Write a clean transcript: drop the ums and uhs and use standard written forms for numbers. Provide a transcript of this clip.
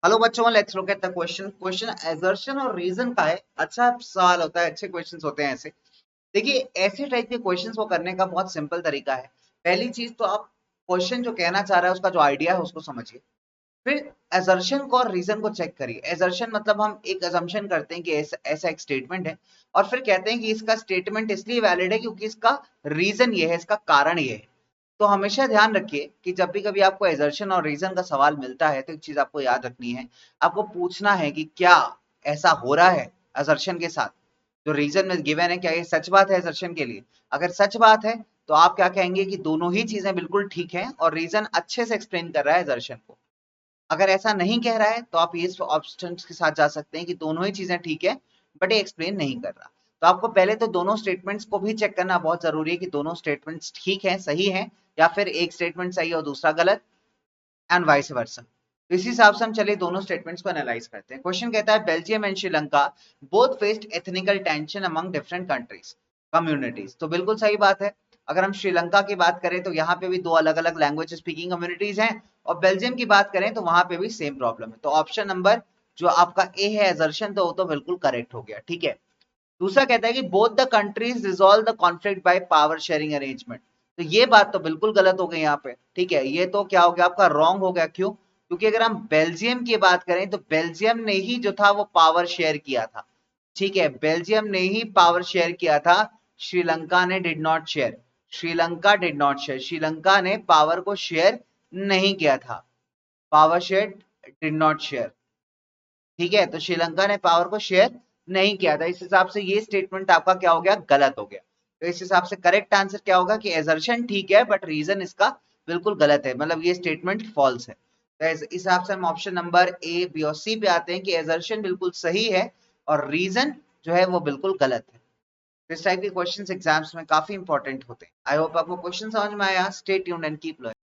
Hello बच्चों, let's look at the question. Question assertion और reason का है। अच्छा सवाल होता है, अच्छे क्वेश्चंस होते हैं ऐसे। देखिए, ऐसे टाइप के क्वेश्चंस को करने का बहुत सिंपल तरीका है। पहली चीज तो आप क्वेश्चन जो कहना चाह रहा है उसका जो आइडिया है उसको समझिए। फिर assertion को और रीजन को चेक करिए। assertion मतलब हम एक assumption करते हैं कि ऐसा ऐसा एक स्टेटमेंट है, और फिर कहते हैं कि इसका स्टेटमेंट इसलिए वैलिड है क्योंकि इसका रीजन ये है, इसका कारण ये है। तो हमेशा ध्यान रखिए कि जब भी कभी आपको एजर्शन और रीजन का सवाल मिलता है तो एक चीज आपको याद रखनी है। आपको पूछना है कि क्या ऐसा हो रहा है एजर्शन के साथ, जो रीजन में गिवन है, क्या ये सच बात है एजर्शन के लिए। अगर सच बात है तो आप क्या कहेंगे कि दोनों ही चीजें बिल्कुल ठीक हैं और रीजन अच्छे से एक्सप्लेन कर रहा है एजर्शन को। अगर ऐसा नहीं कह रहा है तो आप ये ऑप्शन के साथ जा सकते हैं कि दोनों ही चीजें ठीक है बट ये एक्सप्लेन नहीं कर रहा। तो आपको पहले तो दोनों स्टेटमेंट्स को भी चेक करना बहुत जरूरी है कि दोनों स्टेटमेंट्स ठीक हैं, सही हैं, या फिर एक स्टेटमेंट सही और दूसरा गलत, एंड वाइस वर्सा। तो इसी हिसाब से हम चलिए दोनों स्टेटमेंट्स को एनालाइज करते हैं। क्वेश्चन कहता है Belgium and Sri Lanka both faced ethnical tension among different countries communities. तो बिल्कुल सही बात है। अगर हम श्रीलंका की बात करें तो यहाँ पे भी दो अलग अलग लैंग्वेज स्पीकिंग कम्युनिटीज हैं, और बेल्जियम की बात करें तो वहां पे भी सेम प्रॉब्लम है। तो ऑप्शन नंबर जो आपका ए है एजर्शन, तो वो तो बिल्कुल करेक्ट हो गया। ठीक है। दूसरा कहता है कि both the countries resolve the conflict by power sharing arrangement. तो ये बात तो बिल्कुल गलत हो गई यहाँ पे। ठीक है, ये तो क्या हो गया आपका, रॉन्ग हो गया। क्यों? क्योंकि अगर हम बेल्जियम की बात करें तो बेल्जियम ने ही जो था वो पावर शेयर किया था। ठीक है, बेल्जियम ने ही पावर शेयर किया था। श्रीलंका ने did not share. Sri Lanka did not share, Sri Lanka ने पावर को शेयर नहीं किया था। Power share did not share. ठीक है, तो श्रीलंका ने पावर को शेयर नहीं किया था। इस हिसाब से ये स्टेटमेंट आपका क्या हो गया, गलत हो गया। तो इस हिसाब से करेक्ट आंसर क्या होगा कि एजर्शन ठीक है बट रीजन इसका बिल्कुल गलत है, मतलब ये स्टेटमेंट फॉल्स है। तो इस हिसाब से हम ऑप्शन नंबर ए, बी और सी पे आते हैं कि एजर्शन बिल्कुल सही है और रीजन जो है वो बिल्कुल गलत है। इस टाइप के क्वेश्चंस एग्जाम्स में काफी इंपॉर्टेंट होते हैं। आई होप आपको क्वेश्चन समझ में आया। Stay tuned and keep learning.